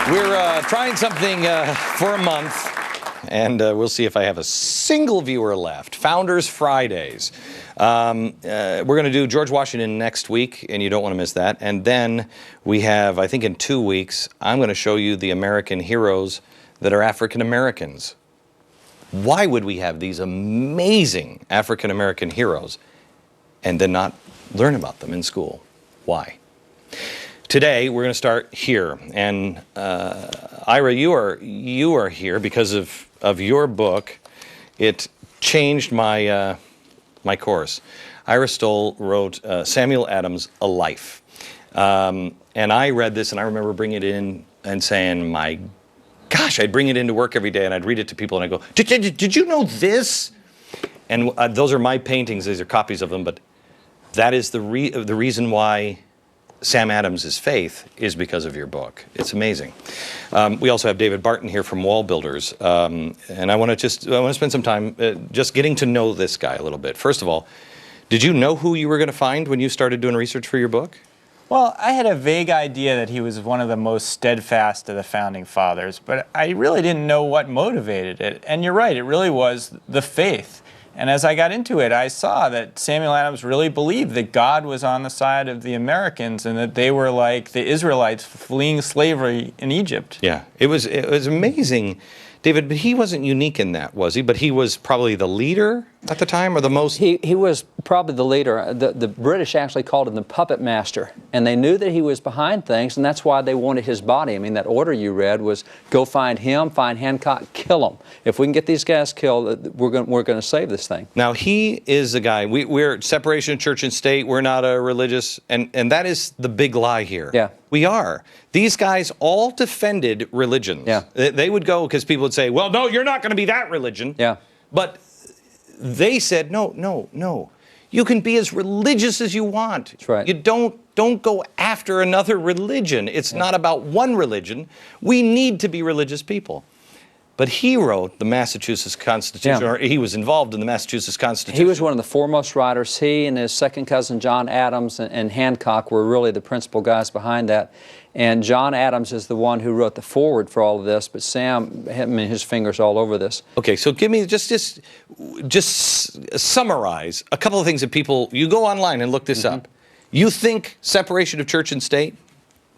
We're trying something for a month, and we'll see if I have a single viewer left. Founders Fridays. We're going to do George Washington next week, and you don't want to miss that. And then we have, I think in 2 weeks, I'm going to show you the American heroes that are African Americans. Why would we have these amazing African American heroes and then not learn about them in school? Why? Today, we're going to start here, and Ira, you are here because of your book. It changed my my course. Ira Stoll wrote Samuel Adams, A Life, and I read this, and I remember bringing it in and saying, "My gosh!" I'd bring it into work every day, and I'd read it to people, and I'd go, "Did you know this?" And those are my paintings; these are copies of them, but that is the reason why Sam Adams' faith is because of your book. It's amazing. We also have David Barton here from Wall Builders, and I want to spend some time just getting to know this guy a little bit. First of all, did you know who you were going to find when you started doing research for your book? Well, I had a vague idea that he was one of the most steadfast of the Founding Fathers, but I really didn't know what motivated it. And you're right, it really was the faith. And as I got into it, I saw that Samuel Adams really believed that God was on the side of the Americans and that they were like the Israelites fleeing slavery in Egypt. Yeah, it was amazing, David, but he wasn't unique in that, was he? But he was probably the leader at the time, or the most... He was probably the leader. The British actually called him the puppet master, and they knew that he was behind things, and that's why they wanted his body. I mean, that order you read was go find him, find Hancock, kill him. If we can get these guys killed, we're going to save this thing. Now, he is the guy. We're separation of church and state. We're not a religious, and that is the big lie here. Yeah. We are. These guys all defended religions. Yeah. They would go, because people would say, well, no, you're not going to be that religion. Yeah. But they said, no. You can be as religious as you want. That's right. You don't go after another religion. It's not about one religion. We need to be religious people. But he wrote the Massachusetts Constitution, or he was involved in the Massachusetts Constitution. He was one of the foremost writers. He and his second cousin, John Adams, and Hancock were really the principal guys behind that. And John Adams is the one who wrote the foreword for all of this, but Sam had his fingers all over this. Okay, so give me, just summarize a couple of things that people, you go online and look this up. You think separation of church and state?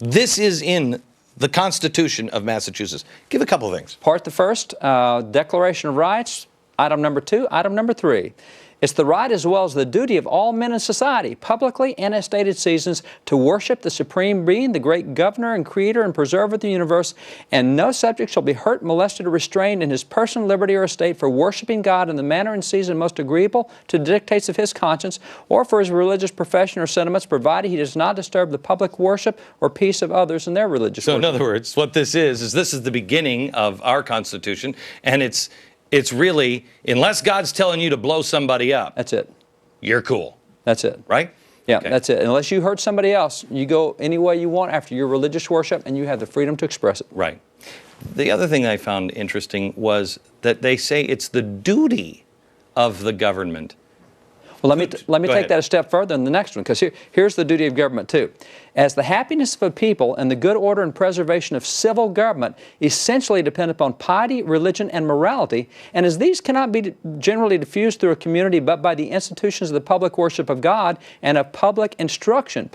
This is in the Constitution of Massachusetts. Give a couple of things. Part the first, Declaration of Rights, item number 2, item number 3. It's the right as well as the duty of all men in society, publicly and at stated seasons, to worship the Supreme Being, the great Governor and Creator and Preserver of the universe, and no subject shall be hurt, molested, or restrained in his person, liberty, or estate for worshiping God in the manner and season most agreeable to the dictates of his conscience, or for his religious profession or sentiments, provided he does not disturb the public worship or peace of others in their religious worship. So in other words, what this is this is the beginning of our Constitution, and it's really, unless God's telling you to blow somebody up, that's it. You're cool. That's it. Right? Yeah, Okay. That's it. Unless you hurt somebody else, you go any way you want after your religious worship, and you have the freedom to express it. Right. The other thing I found interesting was that they say it's the duty of the government. Well, let me take that a step further in the next one, because here's the duty of government too. As the happiness of a people and the good order and preservation of civil government essentially depend upon piety, religion, and morality, and as these cannot be generally diffused through a community but by the institutions of the public worship of God and of public instruction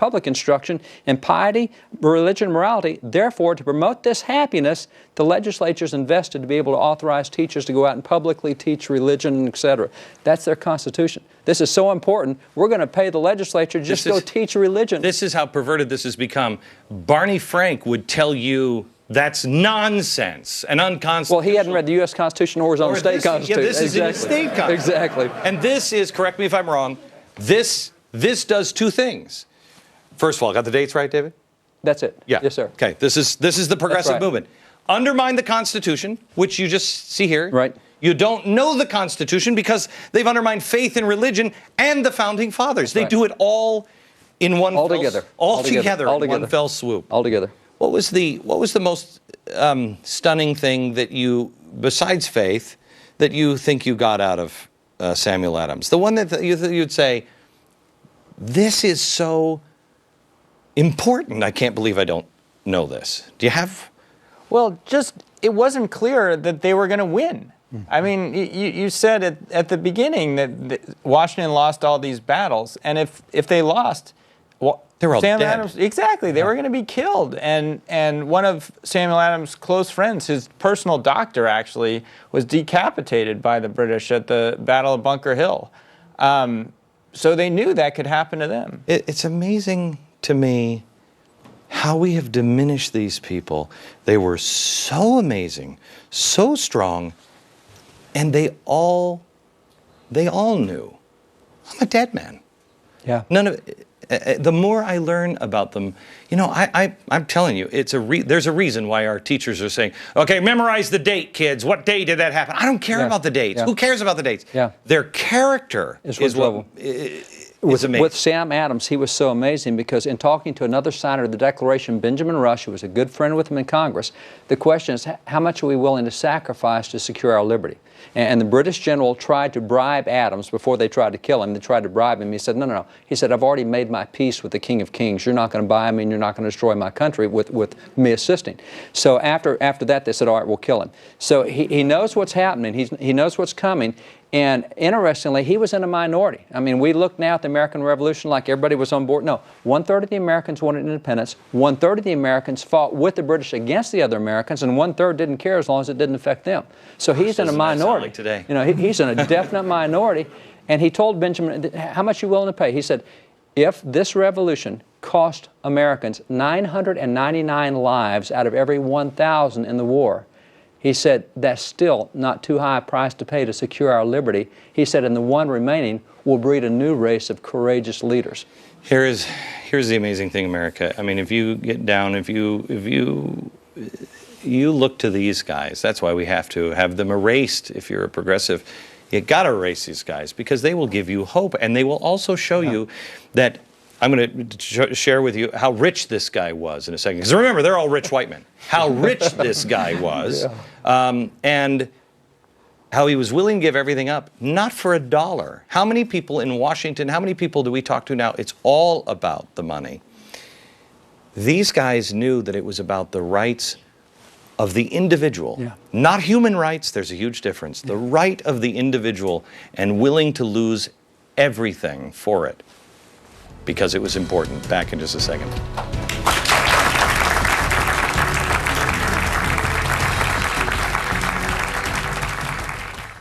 in piety, religion, and morality, therefore, to promote this happiness, the legislature is invested to be able to authorize teachers to go out and publicly teach religion, etc. That's their Constitution. This is so important, we're going to pay the legislature just to go teach religion. This is how perverted this has become. Barney Frank would tell you that's nonsense and unconstitutional. Well, he hadn't read the U.S. Constitution or his own state Constitution. Yeah, this is in the state Constitution. Exactly. And this is, correct me if I'm wrong, this does two things. First of all, got the dates right, David? That's it. Yeah. Yes, sir. Okay, this is the progressive movement. Undermine the Constitution, which you just see here. Right. You don't know the Constitution because they've undermined faith in religion and the Founding Fathers. They do it all in one all together. One fell swoop. All together. What was the most stunning thing that you, besides faith, that you think you got out of Samuel Adams? The one that you'd say, this is so important. I can't believe I don't know this. Do you have Well, just it wasn't clear that they were going to win. I mean, you said at the beginning that Washington lost all these battles, and if they lost, well, they were all Samuel dead. Adams, exactly, they were going to be killed. And one of Samuel Adams' close friends, his personal doctor actually, was decapitated by the British at the Battle of Bunker Hill. So they knew that could happen to them. It's amazing to me how we have diminished these people. They were so amazing, so strong, and they all knew, I'm a dead man. Yeah. None of the more I learn about them, you know, I'm telling you, there's a reason why our teachers are saying, okay, memorize the date, kids. What day did that happen? I don't care about the dates. Yeah. Who cares about the dates? Yeah. Their character is what is amazing. With Sam Adams, he was so amazing because in talking to another signer of the Declaration, Benjamin Rush, who was a good friend with him in Congress, the question is, how much are we willing to sacrifice to secure our liberty? And the British general tried to bribe Adams before they tried to kill him. They tried to bribe him. He said, no, no, no. He said, I've already made my peace with the King of Kings. You're not going to buy me and you're not going to destroy my country with me assisting. So after that, they said, all right, we'll kill him. So he knows what's happening. He knows what's coming. And interestingly, he was in a minority. I mean, we look now at the American Revolution like everybody was on board. No, 1/3 of the Americans wanted independence. 1/3 of the Americans fought with the British against the other Americans, and 1/3 didn't care as long as it didn't affect them. So he's in a minority. Like today. You know, he's in a definite minority. And he told Benjamin, how much are you willing to pay? He said, if this revolution cost Americans 999 lives out of every 1,000 in the war, he said, that's still not too high a price to pay to secure our liberty. He said, and the one remaining will breed a new race of courageous leaders. Here's the amazing thing, America. I mean, if you get down, if you look to these guys, that's why we have to have them erased. If you're a progressive, you got to erase these guys because they will give you hope, and they will also show you that. I'm going to share with you how rich this guy was in a second. Because remember, they're all rich white men. How rich this guy was, and how he was willing to give everything up, not for $1. How many people in Washington, how many people do we talk to now? It's all about the money. These guys knew that it was about the rights of the individual, not human rights. There's a huge difference. The right of the individual, and willing to lose everything for it. Because it was important. Back in just a second.